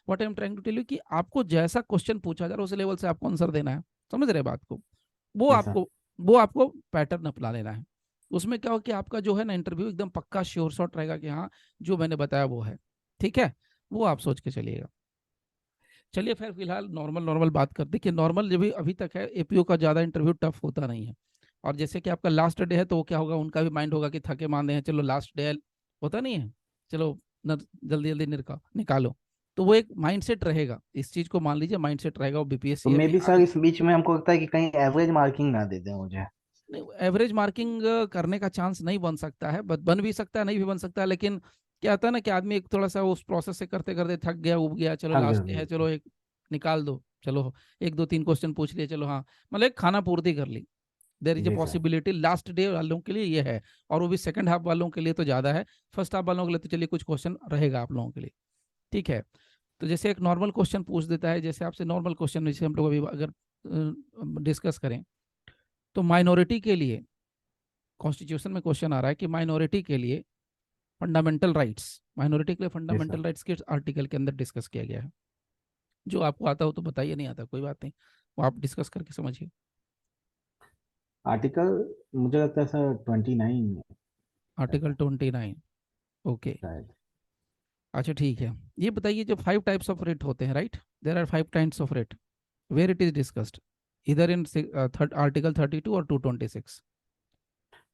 What I am trying to tell you कि आपको जैसा क्वेश्चन पूछा जा रहा है उस लेवल से आपको आंसर देना है। समझ रहे बात को? वो यस सर। आपको वो आपको पैटर्न अपना लेना है। उसमें क्या हो कि आपका जो है ना इंटरव्यू एकदम पक्का श्योर शॉट रहेगा कि हाँ जो मैंने बताया वो है। ठीक है, वो आप सोच के चलिएगा। चलिए फिर फिलहाल नॉर्मल नॉर्मल बात करते हैं कि नॉर्मल जो भी अभी तक है एपीओ का ज़्यादा इंटरव्यू टफ होता नहीं है। और जैसे कि आपका लास्ट डे है तो वो क्या होगा, उनका भी माइंड होगा कि थके मांदे हैं, चलो लास्ट डे होता नहीं है, चलो जल्दी जल्दी निकालो। तो वो एक माइंडसेट रहेगा, इस चीज़ को मान लीजिए माइंडसेट रहेगा वो तो बीपीएससी मे में भी आगे। सर इस बीच में हमको लगता है कि कहीं एवरेज मार्किंग ना दे दें मुझे। एवरेज मार्किंग करने का चांस नहीं बन सकता है, बन भी सकता है नहीं भी बन सकता है, लेकिन क्या होता है ना कि आदमी एक थोड़ा सा उस प्रोसेस से करते करते थक गया उब गया, चलो थक लास्ट है, गए। चलो एक निकाल दो, चलो एक दो तीन क्वेश्चन पूछ लिए, चलो हाँ मतलब एक खाना पूर्ति कर ली। There is a ji sir. Possibility last day वालों के लिए ये है, और वो भी सेकंड हाफ वालों के लिए तो ज़्यादा है। फर्स्ट हाफ वालों के लिए तो चलिए कुछ क्वेश्चन रहेगा आप लोगों के लिए। ठीक है, तो जैसे एक नॉर्मल क्वेश्चन पूछ देता है, जैसे आपसे नॉर्मल क्वेश्चन जैसे हम लोग अभी अगर डिस्कस करें तो माइनॉरिटी के लिए कॉन्स्टिट्यूशन में क्वेश्चन आ रहा है कि माइनॉरिटी के लिए फंडामेंटल राइट्स, माइनॉरिटी के लिए जी सर। फंडामेंटल राइट्स के आर्टिकल के अंदर डिस्कस किया गया है। जो आपको आता हो तो बताइए, नहीं आता कोई बात नहीं, वो आप डिस्कस करके समझिए। आर्टिकल मुझे लगता है सर 29 है आर्टिकल 29। ओके। शायद। अच्छा ठीक है, ये बताइए जो 5 टाइप्स ऑफ रेट होते हैं, right, there are 5 types of writ, where it is discussed, इधर इन आर्टिकल 32 और 226।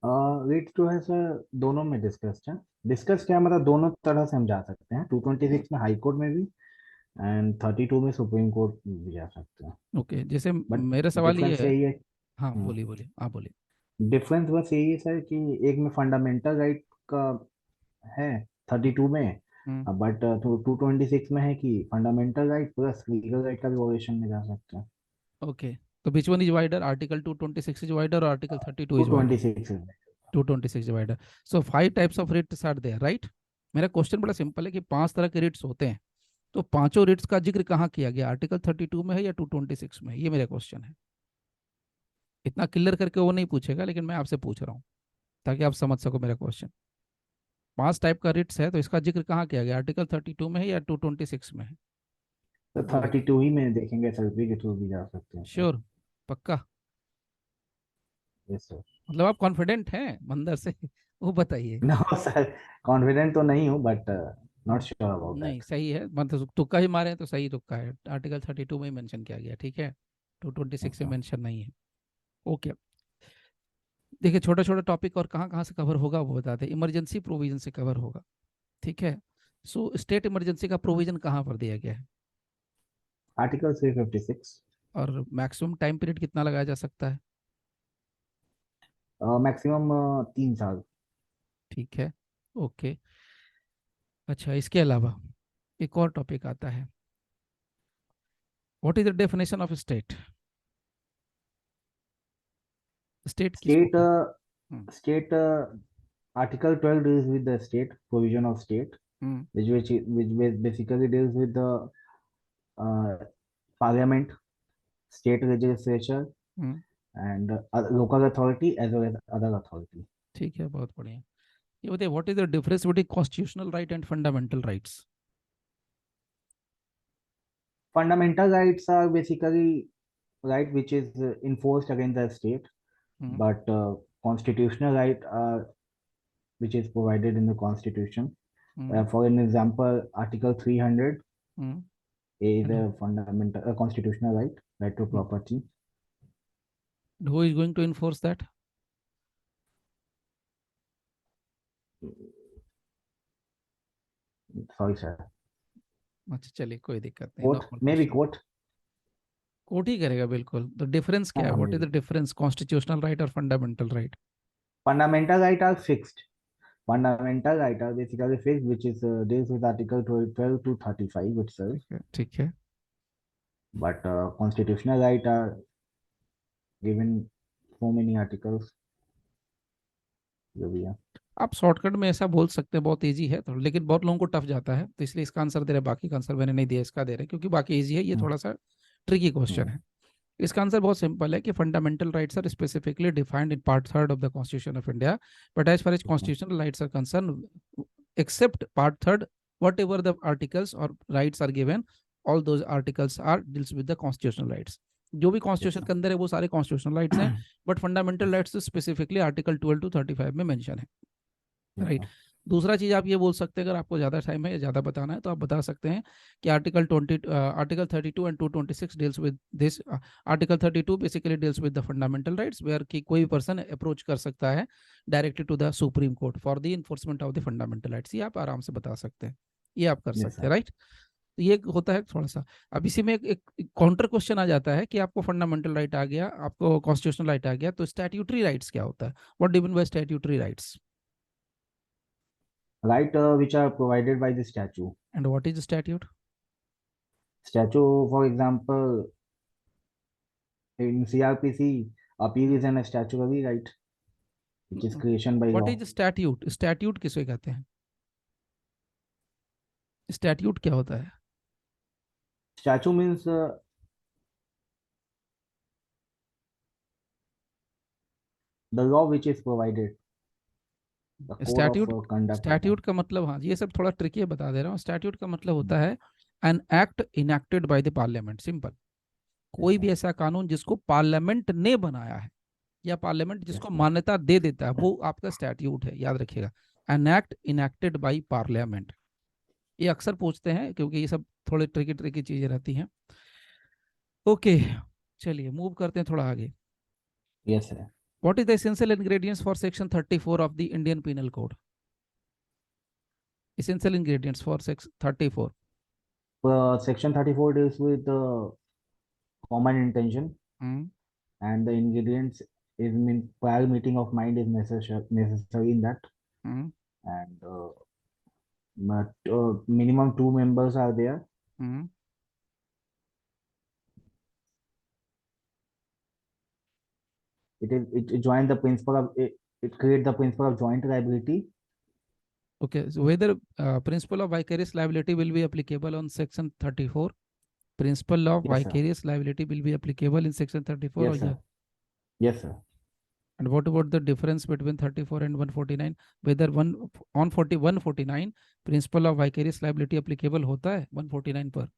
रेट जो है सर दोनों में डिस्कस्ड है। डिस्कस क्या मतलब दोनों तरह से हम जा सकते हैं, 226 में हाई कोर्ट में भी एंड 32 में सुप्रीम कोर्ट में भी जा सकते हैं। ओके, जैसे बट मेरा सवाल ये डिफरेंस है। यही है। हाँ बोलिए बोलिए, आप बोलिए। डिफरेंस बस यही है सर कि एक में फंडामेंटल राइट का है हम्म 32 में, हम्म, बट 226 में है कि fundamental right plus legal right का भी वोलेशन में जा सकते हैं। ओके, तो which one is wider, article 226 is wider और article 32 two is wider? Twenty six 226 डिवाइडर। So 5 types of writs are there, right. मेरा क्वेश्चन बड़ा सिंपल है कि 5 तरह के रिट्स होते हैं, तो पांचों रिट्स का जिक्र कहाँ किया गया, आर्टिकल 32 में है या 226 में है, ये मेरा क्वेश्चन है। इतना क्लियर करके वो नहीं पूछेगा, लेकिन मैं आपसे पूछ रहा हूँ ताकि आप समझ सको मेरा क्वेश्चन। 5 टाइप का रिट्स है तो इसका जिक्र कहाँ किया गया, आर्टिकल 32 में है या 226 में है? तो वो थर्टी बताइए। टू ही में देखेंगे, एसएलपी के थ्रू भी जा सकते हैं सर। श्योर, पक्का? Yes sir. मतलब आप कॉन्फिडेंट हैं अंदर से वो बताइए। नो सर, कॉन्फिडेंट तो नहीं हूँ but not hmm, sure about नहीं दैट। सही है, मतलब तुक्का ही मारे हैं तो सही तुक्का है, आर्टिकल 32 में ही मेंशन किया गया, ठीक है, 226 में मेंशन नहीं है। ओके, देखिए छोटा छोटा टॉपिक और कहाँ कहाँ से कवर होगा वो बताते हैं। इमरजेंसी प्रोविजन से कवर होगा, ठीक है। सो स्टेट इमरजेंसी का प्रोविजन कहाँ पर दिया गया है, आर्टिकल 356। और मैक्सिमम टाइम पीरियड कितना लगाया जा सकता है? मैक्सिमम 3 साल। ठीक है, ओके। अच्छा, इसके अलावा एक और टॉपिक आता है, what is the definition of state? State किसको स्टेट कहते हैं? State article 12 deals with the state provision of state, hmm which basically deals with the parliament, state legislature, hmm, and local authority as well as other authority. ठीक है, बहुत बढ़िया। ये बताइए what is the difference between constitutional right and fundamental rights? Fundamental rights are basically right which is enforced against the state, hmm but constitutional right which is provided in the constitution. Hmm For an example, Article 300 hmm is and a fundamental constitutional right, right to property. Who is going to enforce that? Sorry, sir. अच्छा चलिए कोई दिक्कत नहीं, Court, normal maybe question. court. Court ही करेगा बिल्कुल, तो difference क्या है, what is Maybe. The difference constitutional right और fundamental right? Fundamental right are fixed. Fundamental right are basically fixed, which is deals with Article 12 to 35 itself. ठीक है ठीक है। But constitutional right are given so many articles. जो भी है। आप shortcut में ऐसा बोल सकते हैं, बहुत इजी है तो, लेकिन बहुत लोगों को टफ जाता है, तो इसलिए इसका आंसर दे रहे हैं, बाकी का आंसर मैंने नहीं दिया, इसका दे रहे हैं क्योंकि बाकी इजी है, ये हम्म, थोड़ा सा ट्रिकी क्वेश्चन हम्म, है। इसका आंसर बहुत सिंपल है कि fundamental rights are specifically defined in part third of the constitution of India, but as far as ठीक है। Constitutional rights are concern, except part third whatever the articles or rights are given, all those articles are deals with the constitutional rights. जो भी constitution के अंदर है वो सारे constitutional rights हैं, but fundamental rights specifically article 12 to 35 में mention है, राइट। दूसरा चीज आप ये बोल सकते हैं, अगर आपको ज्यादा टाइम है या ज्यादा बताना है तो आप बता सकते हैं कि article 32 and 226 deals with this. Article 32 basically deals with the fundamental rights, where कि कोई पर्सन अप्रोच कर सकता है directly to the supreme court for the enforcement of the fundamental rights. ये आप आराम से बता सकते हैं, ये आप कर सकते हैं, राइट। तो ये होता है थोड़ा सा। अब इसी में एक काउंटर क्वेश्चन आ जाता है कि आपको फंडामेंटल राइट आ गया, आपको कॉन्स्टिट्यूशनल राइट आ गया, तो स्टैट्यूटरी राइट्स क्या होता है? What do you mean by statutory rights? Right, which are provided by the statute. And what is the statute? Statute, for example, in CRPC, appeal is an statutory right, which is creation by What law. is the statute? Statute किसे कहते हैं? Statute क्या होता है? Statute means the law which is provided, the code statute, of conduct. Statute का मतलब, हाँ ये सब थोड़ा ट्रिकी है, बता दे रहा हूँ। स्टैट्यूट का मतलब होता है an act enacted by the parliament, simple. कोई भी ऐसा कानून जिसको पार्लियामेंट ने बनाया है या पार्लियामेंट जिसको मान्यता दे देता है, वो आपका स्टैट्यूट है, याद रखिएगा। An act enacted by parliament, ये अक्सर पूछते हैं क्योंकि ये सब थोड़े ट्रिकी ट्रिकी चीजें रहती हैं। ओके, चलिए मूव करते हैं थोड़ा आगे। Yes, sir. What is the essential ingredients for section 34 of the Indian Penal Code? Essential ingredients for section 34. Section 34 deals with the common intention, and the ingredients is prior meeting of mind is necessary in that, and minimum 2 members are there. It join the principle of it create the principle of joint liability. Okay, so whether principle of vicarious liability will be applicable on section 34? Principle of Yes, sir. vicarious liability will be applicable in section 34? Yes, sir. Yes, sir. And what about the difference between 34 and 149? Whether on 149 principle of vicarious liability applicable होता है 149 पर?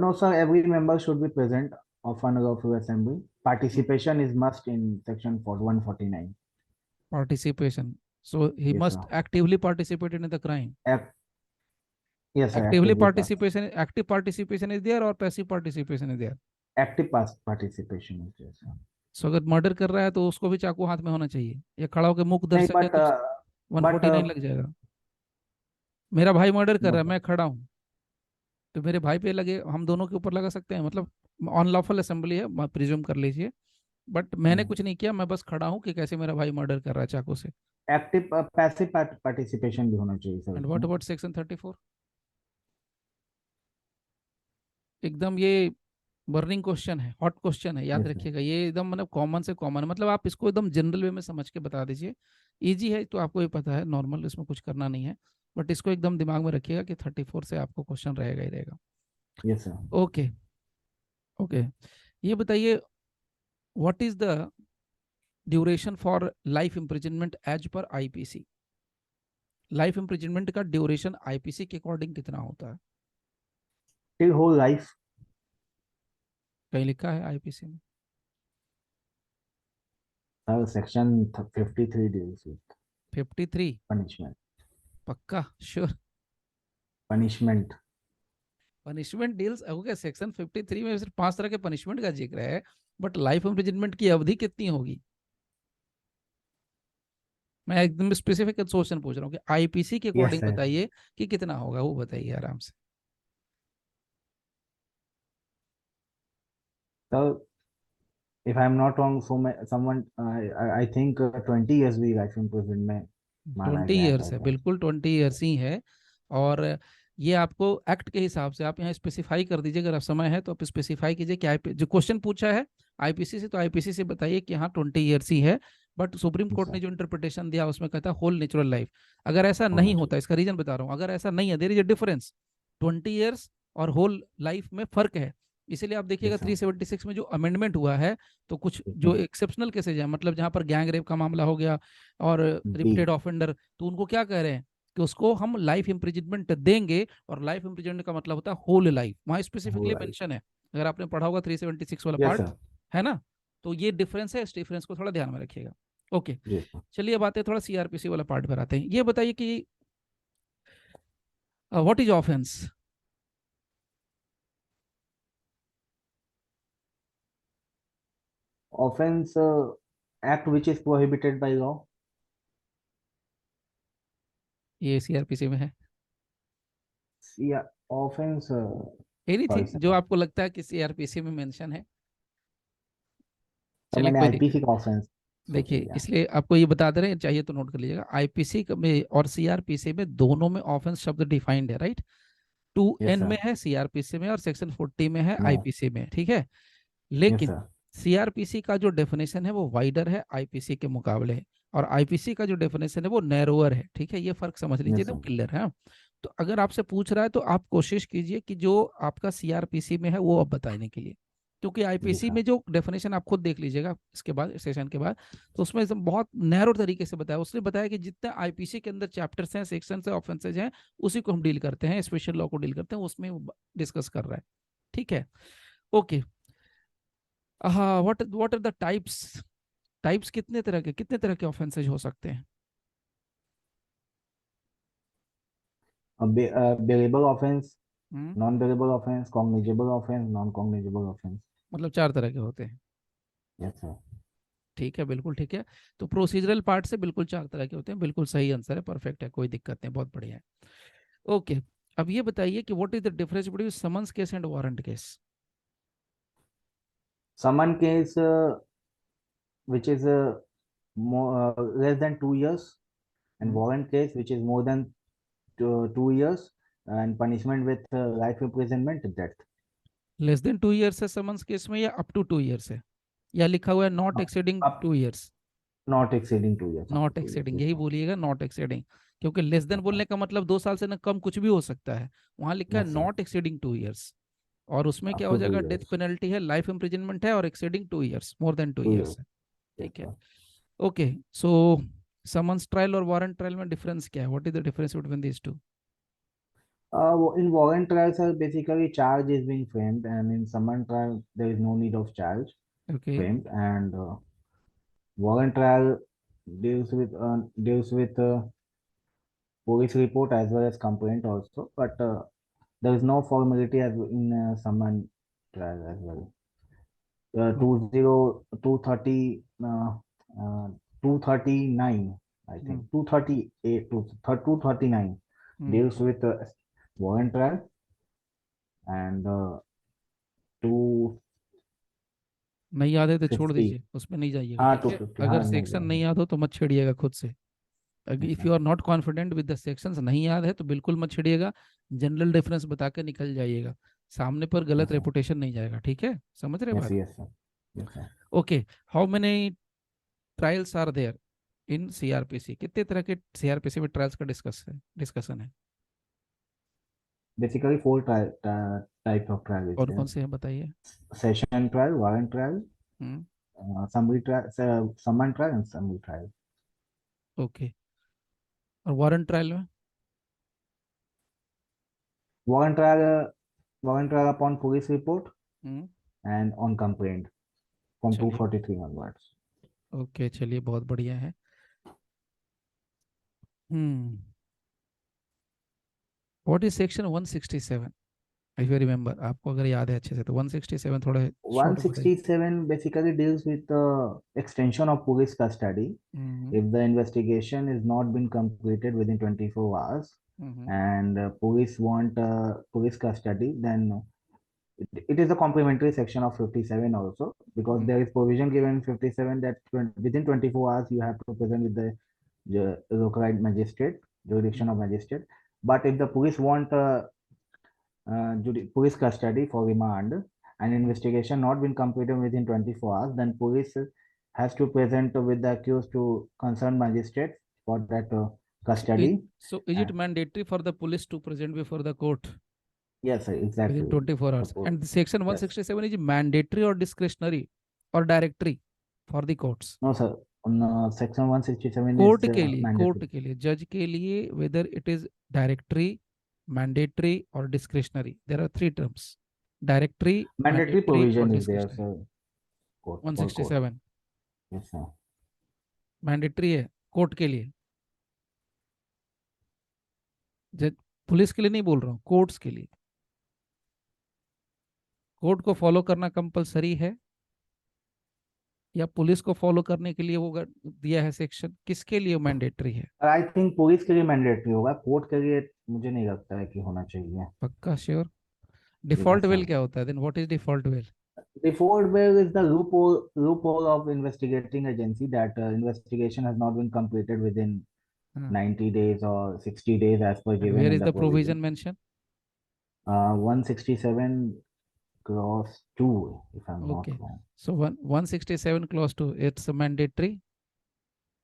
No, sir. Every member should be present of an lawful assembly. Participation is must in section 149. Participation. So he Yes, must sir. actively participate in the crime. Yes, sir. Actively participation, active participation is there or passive participation is there? Active participation is there, sir. So अगर murder कर रहा है तो उसको भी चाकू हाथ में होना चाहिए, या खड़ा होकर मुख दर्शक है तो 149 लग जाएगा। मेरा भाई मर्डर कर रहा है, मैं खड़ा हूँ, तो मेरे भाई पे लगे, हम दोनों के ऊपर लगा सकते हैं? मतलब अनलॉफुल असेंबली है, प्रिज्यूम कर लीजिए, बट मैंने कुछ नहीं किया, मैं बस खड़ा हूँ कि कैसे मेरा भाई मर्डर कर रहा है चाकू से। एक्टिव पैसिव पार्टिसिपेशन भी होना चाहिए sir. And what about section 34? एकदम ये बर्निंग क्वेश्चन है, हॉट क्वेश्चन है, याद रखिएगा। ये एकदम मतलब कॉमन से कॉमन है, मतलब आप इसको एकदम जनरल वे में समझ के बता दीजिए। इजी है तो आपको ये पता है, नॉर्मल, इसमें कुछ करना नहीं है, बट इसको एकदम दिमाग में रखिएगा कि 34 से आपको क्वेश्चन रहेगा ही रहेगा। Yes sir. ओके ओके, ये बताइए what is the duration for life imprisonment as per IPC? Life imprisonment का ड्यूरेशन आईपीसी के अकॉर्डिंग कितना होता है? Till whole life. कहीं लिखा है आईपीसी में? Sir section 53 deals with 53 punishment. पक्का sure? Punishment punishment deals, okay, section 53 में सिर्फ 5 तरह के पनिशमेंट का जिक्र है, बट लाइफ इम्प्रिजनमेंट की अवधि कितनी होगी? मैं एकदम स्पेसिफिक क्वेश्चन पूछ रहा हूँ कि आईपीसी के अकॉर्डिंग बताइए कि कितना होगा, वो बताइए आराम से। So, if I'm not wrong, someone, I think 20 years भी life imprisonment माना 20 गया ईयर्स है, बिल्कुल 20 ईयर्स ही है। और ये आपको एक्ट के हिसाब से आप यहाँ स्पेसिफाई कर दीजिए, अगर आप समय है तो आप स्पेसिफाई कीजिए कि जो क्वेश्चन पूछा है आईपीसी से, तो आईपीसी से बताइए कि हाँ 20 ईयर्स ही है, बट सुप्रीम कोर्ट ने जो इंटरप्रिटेशन दिया उसमें कहता है होल नेचुरल लाइफ। अगर ऐसा नहीं होता, इसका रीजन बता रहा हूँ, अगर ऐसा नहीं है, there is a difference, 20 years और होल लाइफ में फर्क है। इसीलिए आप देखिएगा 376 में जो अमेंडमेंट हुआ है, तो कुछ जो एक्सेप्शनल केसेज है, मतलब जहां पर गैंग रेप का मामला हो गया और रिपीटेड ऑफेंडर, तो उनको क्या कह रहे हैं कि उसको हम लाइफ इम्प्रिजनमेंट देंगे, और लाइफ इम्प्रिजनमेंट का मतलब होता है होल लाइफ, वहाँ स्पेसिफिकली Whole life. मेंशन है। अगर आपने पढ़ा होगा 376 वाला Yes, पार्ट, sir. है ना, तो ये डिफरेंस है, इस डिफरेंस को थोड़ा ध्यान में रखिएगा। Okay, Yes, sir. चलिए अब आते हैं थोड़ा सीआरपीसी वाला पार्ट पर आते हैं। ये बताइए कि what is offence? Offense, act which is prohibited by law. ये सीआरपीसी में है। Yeah, offense. Sorry, anything sir. जो आपको लगता है कि सीआरपीसी में मेंशन है। तो चलिए मैंने कोई दिक्कत आईपीसी नहीं। का ऑफेंस सोच देखिए लिया। इसलिए आपको ये बता दे रहे हैं, चाहिए तो नोट कर लीजिएगा, आईपीसी में और सीआरपीसी में दोनों में ऑफेंस शब्द डिफाइंड है, राइट। 2N यस में सर। है सीआरपीसी में, और सेक्शन 40 में है मैं। आईपीसी में, ठीक है। यस लेकिन सर। सीआरपीसी का जो डेफिनेशन है वो वाइडर है आईपीसी के मुकाबले, और आईपीसी का जो डेफिनेशन है वो नैरोअर है, ठीक है। ये फर्क समझ लीजिए, यस एकदम सर। क्लियर है। तो अगर आपसे पूछ रहा है तो आप कोशिश कीजिए कि जो आपका सीआरपीसी में है वो अब बताने के लिए, क्योंकि जी आईपीसी सर। में जो डेफिनेशन आप खुद देख लीजिएगा इसके बाद, सेशन के बाद, तो उसमें एकदम बहुत नैरो तरीके से बताया। उसने बताया कि जितने आईपीसी के अंदर चैप्टर्स हैं, सेक्शन है, ऑफेंसेज हैं, उसी को हम डील करते हैं, स्पेशल लॉ को डील करते हैं, उसमें डिस्कस कर रहा है, ठीक है। ओके, हाँ, what are the types? Types कितने तरह के ऑफेंसेज हो सकते हैं? Bailable offence, hmm, non bailable offence, cognizable offence, non cognizable offence. मतलब 4 तरह के होते हैं। Yes sir. ठीक है, बिल्कुल ठीक है। तो प्रोसीजरल पार्ट से बिल्कुल 4 तरह के होते हैं, बिल्कुल सही आंसर है, परफेक्ट है, कोई दिक्कत नहीं, बहुत बढ़िया है। ओके, अब ये बताइए कि what is the difference between summons case and warrant case? Summon case which is less than 2 years, and warrant case which is more than 2 years, and punishment with life imprisonment, death. Less than 2 years है summons case में, या up to 2 years है, या लिखा हुआ है not exceeding Up 2 years? not exceeding 2 years, up to not 2 years. Exceeding, Yes यही sir. बोलिएगा, नॉट एक्सीडिंग, क्योंकि लेस देन Yes sir. बोलने का मतलब 2 साल से ना कम कुछ भी हो सकता है। वहां लिखा है Yes sir. Not exceeding 2 years, और उसमें क्या Up हो to two जाएगा, डेथ years पेनल्टी है, लाइफ इम्प्रिजनमेंट है, और exceeding 2 years, more than two 2 years. Years है, Yes ठीक है। sir. Okay, so summons trial और वारंट ट्रायल में डिफरेंस क्या है? What is the difference between these two? In warrant trials, basically charge is being framed, and in summon trial there is no need of charge okay, framed, and warrant trial deals with police report as well as complaint also, but there is no formality as in summon trial as well. 239, I think 238 to 239 deals with warrant trial, and 250, नहीं याद है तो छोड़ दीजिए, उसमें नहीं जाइएगा, हाँ ठीक है। 250, अगर हाँ नहीं सेक्शन नहीं जाएगा। याद हो तो मत छेड़िएगा खुद से। इफ ऐसा। You are not confident with the sections, नहीं याद है तो बिल्कुल मत छेड़िएगा, जनरल डिफरेंस बता के निकल जाइएगा, सामने पर गलत ऐसा। रेपुटेशन नहीं जाएगा, ठीक है, समझ रहे यस बात? Yes sir. Yes sir. Okay, how many trials are there in CrPC? कितने तरह के सीआरपीसी में ट्रायल्स का डिस्कशन है? Basically 4 type of trial is कौन देयर। कौन से हैं बताइए? Session trial, warrant trial, hmm, summary trial, summon trial, and summary trial. Okay, और वारंट ट्रायल में? Warrant trial, warrant trial upon police report hmm, and on complaint from चलिए, 243 onwards. Okay, चलिए, बहुत बढ़िया है। Hmm, what is section 167? If you remember, आपको अगर याद है अच्छे से तो 167 थोड़ा शॉर्ट बताइए। 167 basically deals with the extension of police custody. Hmm, If the investigation is not been completed within 24 hours, hmm, and police want police custody, then it is a complementary section of 57 also, because hmm, there is provision given in 57 that within 24 hours you have to present with the localized magistrate, jurisdiction of magistrate. But if the police want police custody for remand and hmm. investigation not been completed within 24 hours, then police has to present with the accused to concerned magistrate for that So is, custody. so is it mandatory for the police to present before the court Yes, sir, within exactly. 24 hours? And the section Yes. 167 is mandatory or discretionary or directory for the courts? No, sir. On section 167 is court mandatory. के लिए, जज के लिए, whether it is directory, mandatory और discretionary, there are three terms, directory, Mandatory mandatory और provision is there, discretionary. sir. Court, for court. 167 Yes, sir. Mandatory है court के लिए, जज, पुलिस के लिए नहीं बोल रहा हूँ, कोर्ट्स के लिए। कोर्ट को फॉलो करना कंपलसरी है या पुलिस को फॉलो करने के लिए वो दिया है सेक्शन, किसके लिए मैंडेटरी है? आई थिंक पुलिस के लिए मैंडेटरी होगा, कोर्ट के लिए मुझे नहीं लगता है कि होना चाहिए। पक्का sure? Yes default sir. Bail क्या होता है then? What is default bail? Default bail is the loophole of investigating agency that investigation has not been completed within हाँ, 90 days or 60 days as per and given where in is the the provision provision. Mention? 167 clause 2, if I'm not Okay, wrong. so 167 clause 2, it's mandatory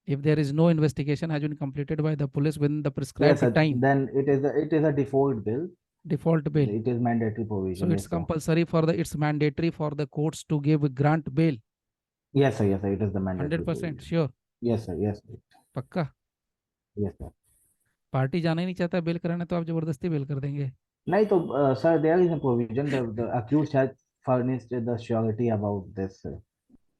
if there is no investigation has been completed by the police within the Yes, prescribed sir. time. Then it is a default bill. Default bail. It is mandatory So provision. it's Yes, sir. compulsory for the, it's mandatory for the courts to give grant bail. Yes, sir. Yes, sir. It is the mandatory 100% provision. Sure? Yes, sir. Yes, sir. पक्का? Yes, sir. Party जाना ही नहीं चाहता bell कराने तो आप जबरदस्ती bell कर देंगे? नहीं तो sir, there is a provision. The accused has furnished the surety about this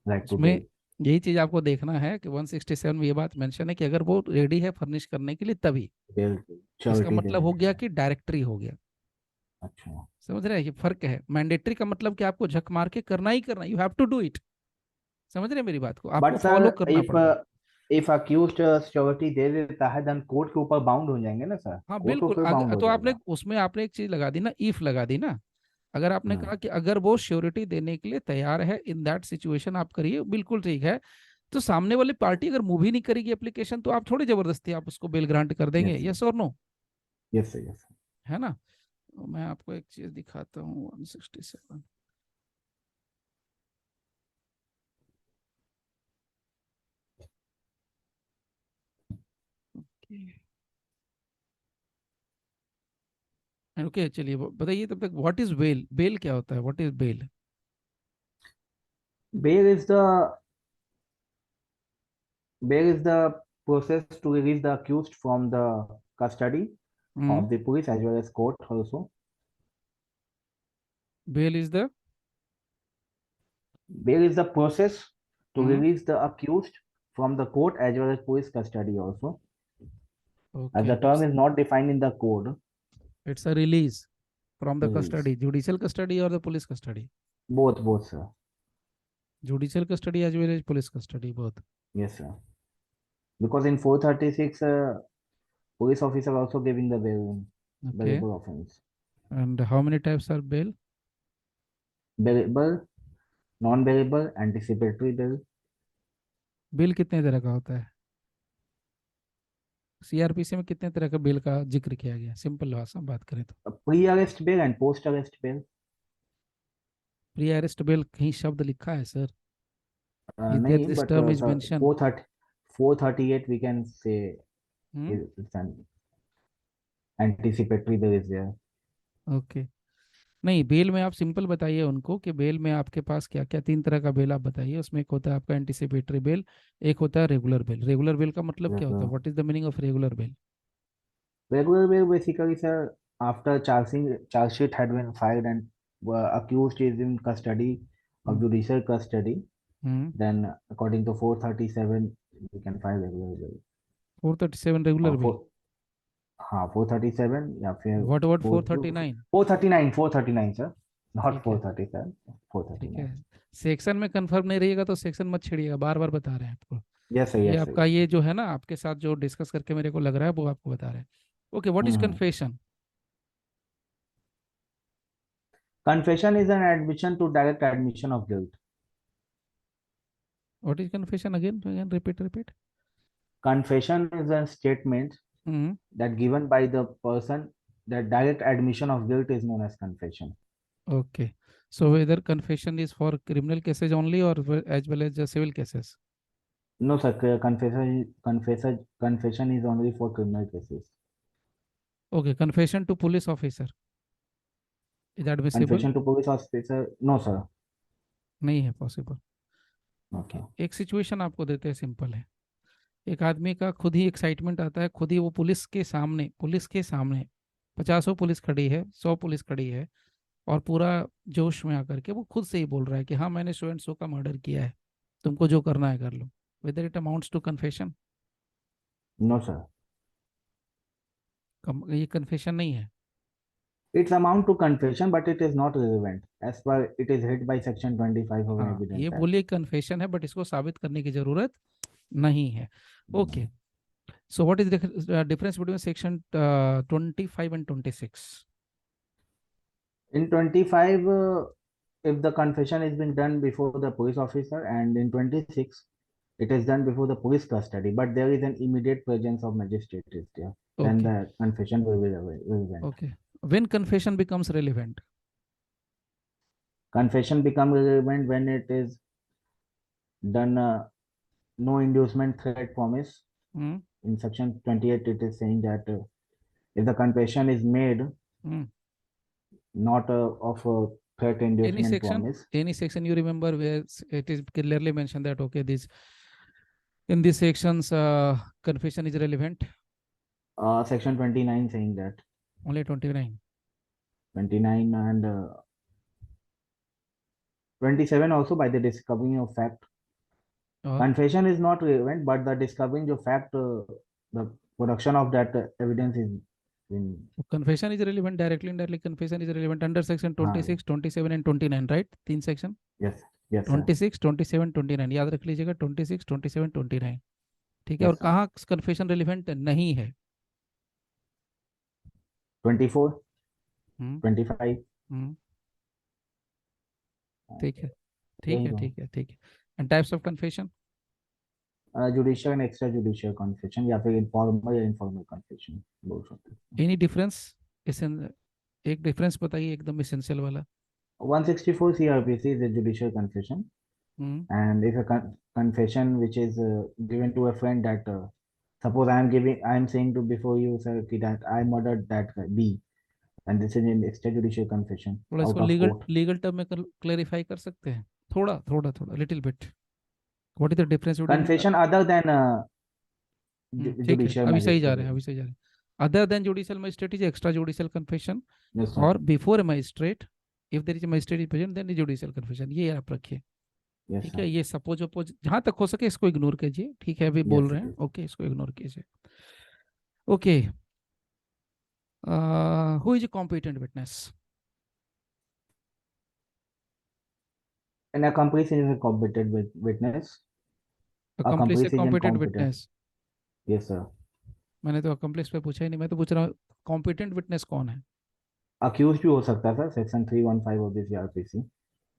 right to उसमें bail. यही चीज आपको देखना है कि 167 में ये बात मेंशन है कि अगर वो रेडी है फर्निश करने के लिए तभी। Bail इसका surety मतलब हो देने गया के लिए। कि डायरेक्टरी हो गया। अच्छा। समझ रहे हैं, ये फर्क है। मैंडेटरी का मतलब कि आपको झक मार के करना ही करना, you have to do it. समझ रहे हैं मेरी बात को, आपको बट फॉलो सर, करना इफ पड़ेगा। इफ अक्यूज्ड श्योरिटी दे देता है देन कोर्ट के ऊपर बाउंड हो जाएंगे ना सर, हाँ कोर्ट के बिल्कुल, ऊपर बाउंड अगर हो तो आपने जाएगा। उसमें आपने एक चीज लगा दी ना, इफ लगा दी ना। अगर आपने हम्म। कहा कि अगर वो श्योरिटी देने के लिए तैयार है, इन दैट सिचुएशन आप करिए, बिल्कुल ठीक है। तो सामने वाली पार्टी अगर मूव ही नहीं करेगी एप्लीकेशन, तो आप थोड़ी जबरदस्ती आप उसको बेल ग्रांट कर देंगे, यस सर। यस और no? Yes sir. Yes sir. है ना? तो मैं आपको एक चीज दिखाता हूँ, 167। ओके चलिए, बताइए तब तक, व्हाट इज बेल? बेल क्या होता है? What is bail? Bail is the bail is the process to release the accused from the custody hmm, of the police as well as court also. Bail is the, Bail is the process to hmm, release the accused from the court as well as police custody also, as okay, the term is not defined in the code. It's a release from the Release. Custody, judicial custody और the police custody? Both sir. Judicial custody as well as police custody, both? Yes sir. Because in 436, police officer also giving the bail in okay, bailable offense. And how many types are bail? Bailable, non-bailable, anticipatory bail. Bail कितने तरह का होता है? CrPC में कितने तरह का bell का जिक्र किया गया, सिंपल भाषा में बात करें तो? Pre-arrest bail and post-arrest bail. Pre arrest bell कहीं शब्द लिखा है सर? इज देयर नहीं, this but term is sir, mention? 438 we can say hmm, it's an anticipatory bail is there. Okay. नहीं, बेल में आप सिंपल बताइए उनको कि बेल में आपके पास क्या क्या, तीन तरह का बेल आप बताइए। उसमें एक होता है आपका एंटिसिपेटरी बेल, एक होता है रेगुलर बेल। रेगुलर बेल का मतलब क्या होता है? What is the meaning of regular bell? Regular bail basically, sir, after charge sheet had been filed and accused is in custody of hmm, judicial custody, hmm, then according to 437 we can file regular bail 437 और regular bell? 4, हाँ 437 या फिर what about 4 439? 439 sir, not ठीक है, 437, ठीक है। 439। Section में confirm नहीं रहिएगा तो सेक्शन मत छेड़िएगा, बार बार बता रहे हैं आपको। Yes sir. ये यस सर। आपका ये जो है ना, आपके साथ जो डिस्कस करके मेरे को लग रहा है वो आपको बता रहे हैं। Okay, what is confession? Confession is an admission to direct admission of guilt. What is confession? Again again, repeat repeat. Confession is a statement hmm, that given by the person, that direct admission of guilt is known as confession. okay, so whether confession is for criminal cases only or as well as the civil cases? No sir, confession is only for criminal cases. Okay, confession to police officer is admissible? Confession to police officer, no sir. नहीं है possible. Okay, एक situation आपको देते हैं, simple है। एक आदमी का खुद ही एक्साइटमेंट आता है, खुद ही वो पुलिस के सामने 50 पुलिस खड़ी है, 100 पुलिस खड़ी है, और पूरा जोश में आकर के वो खुद से ही बोल रहा है कि हाँ मैंने सो एंड सो का मर्डर किया है, तुमको जो करना है कर लो। Whether it amounts to confession? No sir, ये कन्फेशन नहीं है। it's amount to confession but it is not relevant as per it is hit by section 25 of हाँ, ये evidence act. बोलिए कन्फेशन है, बट इसको साबित करने की जरूरत नहीं है। Okay, so what is difference between section 25 and 26? In 25, if the confession is being done before the police officer, and in 26, it is done before the police custody, but there is an immediate presence of magistrate is there, then okay, the confession will be relevant. Okay, when confession becomes relevant? Confession become relevant when it is done no inducement threat promise. Hmm, In section 28, it is saying that if the confession is made hmm. not of a threat any inducement section promise. any section you remember where it is clearly mentioned that okay, this in these sections confession is relevant? Section 29 saying that Only 29? 29 and 27 also by the discovering of fact. और Confession is not relevant, but the discovering of fact, the production of that evidence is in. confession is relevant directly, indirectly confession is relevant under section हाँ, 26, 27 and 29, right? तीन section, yes, yes sir, 26, 27, 29 याद रख लीजिएगा, 26, 27, 29। ठीक है, और yes sir. कहाँ confession relevant नहीं है? 24, हम्म, 25. हम्म। ठीक है, ठीक यही है, दो ठीक है, ठीक है। And types of confession? Judicial and extra judicial confession या फिर इनफॉर्मल या इनफॉर्मल कन्फेशन बोल सकते हैं. Any difference? एक डिफरेंस बताइए एकदम इसेंशियल वाला। 164 CRPC is a judicial confession, hmm, and if a confession which is given to a friend that suppose I am saying to before you sir that I murdered that guy B, and this is an extrajudicial confession थोड़ा इसको out of legal court. Legal term में clarify कर सकते हैं? थोड़ा थोड़ा थोड़ा, little bit. What is the difference between? Confession other than ठीक है, judicial अभी सही जा magistrate. रहे हैं, अभी सही जा रहे हैं। Other than judicial magistrate is extra judicial confession, Yes sir. और before a magistrate if there is a magistrate is present then judicial confession, ये आप रखिए। Yes ठीक sir. है, ये सपोज अपोज जहां तक हो सके इसको इग्नोर कीजिए, ठीक है, अभी Yes बोल sir. रहे हैं, ओके, इसको इग्नोर कीजिए। Okay, who is competent witness? An accomplice is a competent witness. Accomplish से Accomplice is competent incompetent. Witness? Yes sir. मैंने तो अकम्प्लिस पे पूछा ही नहीं, मैं तो पूछ रहा हूँ कॉम्पिटेंट विटनेस कौन है? Accused भी हो सकता है sir, section 315 of the CRPC.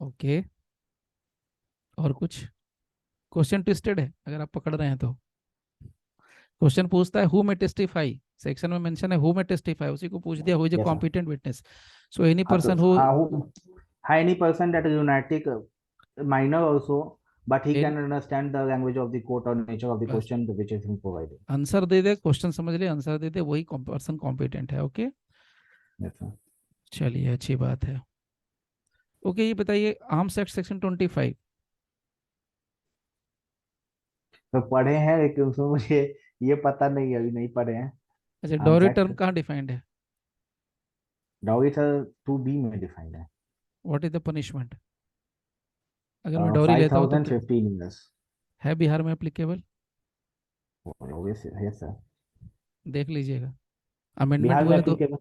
Okay, और कुछ? क्वेश्चन ट्विस्टेड है अगर आप पकड़ रहे हैं तो। क्वेश्चन पूछता है हु में टेस्टिफाई, सेक्शन में मेंशन है हु में टेस्टिफाई, उसी को पूछ दिया who is a Yes sir. Competent witness. So any हाँ तो पर्सन हु, हाँ any person that is lunatic, minor also, but he can understand the language of the court or nature of the बस question which is being provided. Answer they they, question समझ ले, answer दे दे, वही person competent है। Okay, Yes sir. चलिए, अच्छी बात है। Okay, ये बताइए आर्म्स एक्ट सेक्शन 25। तो पढ़े हैं लेकिन उसमें मुझे ये पता नहीं, अभी नहीं पढ़े हैं. अच्छा, आर्म्स डॉरी एक्ट, टर्म कहाँ डिफाइंड है? डॉगी सर 2B में डिफाइंड है. व्हाट इज द पनिशमेंट अगर मैं डॉरी फाइव लेता हूँ तो थाउजेंड क्या? 15 years. है बिहार में एप्लीकेबल? Yes sir. देख लीजिएगा, अमेंडमेंट बिहार हुआ में है तो एप्लीकेबल.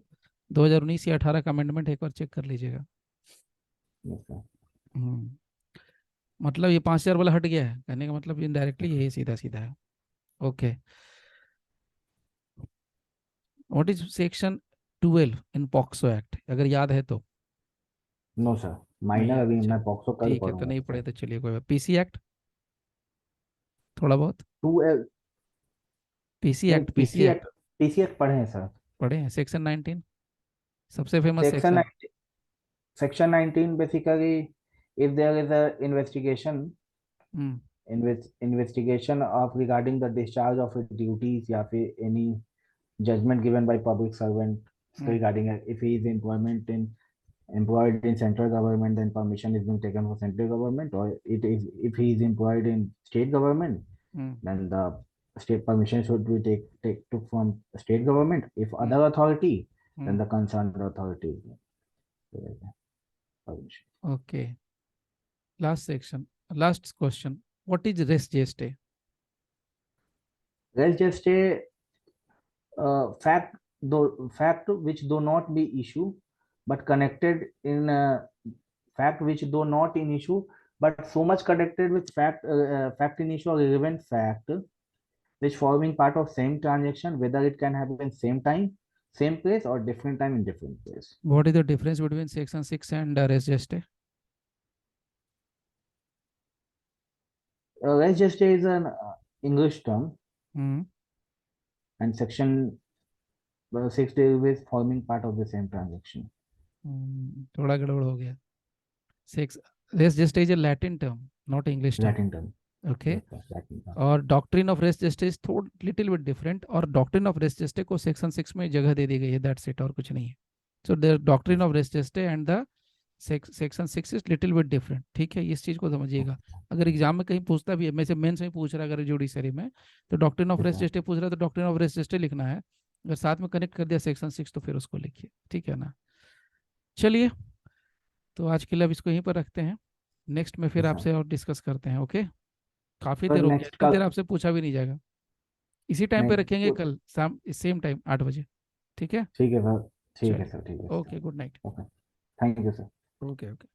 2019 या 18 का अमेंडमेंट, एक बार चेक कर लीजिएगा। Yes sir. हम्म, मतलब ये 5,000 वाला हट गया है, कहने का मतलब इनडायरेक्टली यही सीधा सीधा है। Okay, what is section 12 in POCSO act, अगर याद है तो? नो सर, नहीं माइनर याद है, अभी मैं चलिए, पॉक्सो कल ठीक है, तो पढ़ूंगा नहीं सर. पढ़े तो चलिए कोई बात। पीसी एक्ट थोड़ा बहुत? 2L. पीसी नहीं, act, PC PC act act, PC act पढ़े हैं सर. पढ़े हैं? सेक्शन 19 सबसे famous section section. Section 19 basically, if there is a hmm, investigation of regarding the discharge of his duties या फिर any judgment given by public servant hmm, regarding if he is employment in employed in central government, then permission is being taken for central government, or it is if he is employed in state government, hmm then the state permission should be take took from state government. If hmm other authority, then hmm the concerned authority permission. Okay last section last question what is rest जेस्टे Let's just say fact fact which do not be issue but connected in fact which do not in issue but so much connected with fact in issue or relevant fact which forming part of same transaction, whether it can happen same time, same place, or different time in different place. What is the difference between section 6 and rest जेस्टे Let's just say is an English term, hmm and section 6 deals with forming part of the same transaction. थोड़ा गड़बड़ हो गया sex rest जेस्टे is a Latin term not English term Latin term. Okay Yes, sir, Latin term. और doctrine of rest justice थोड़ा little bit different और doctrine of rest justice को section 6 में जगह दे दी गई है दैट्स इट और कुछ नहीं है so the doctrine of rest justice and the section 6 is little bit different ठीक है इस चीज को समझिएगा अगर एग्जाम में कहीं पूछता भी है मैं से मेंस में पूछ रहा है अगर जुडिशरी में तो doctrine of Yes, rest sir. Justice पूछ रहा है तो डॉक्ट्रिन ऑफ रेस्ट जस्टिस लिखना है अगर साथ में कनेक्ट कर दिया सेक्शन 6 तो फिर उसको लिखिए ठीक है ना चलिए तो आज के लिए अब इसको यहीं पर रखते हैं नेक्स्ट में फिर Yes, sir. आपसे और डिस्कस करते हैं ओके काफी तो देर हो गया नेक्स्ट इतनी कल देर आपसे पूछा भी नहीं जाएगा इसी टाइम पे नहीं रखेंगे कल शाम सेम टाइम 8 बजे ठीक है ठीक है सर, ठीक है चलिए सर, ठीक है okay sir. Good night okay, thank you sir. Okay okay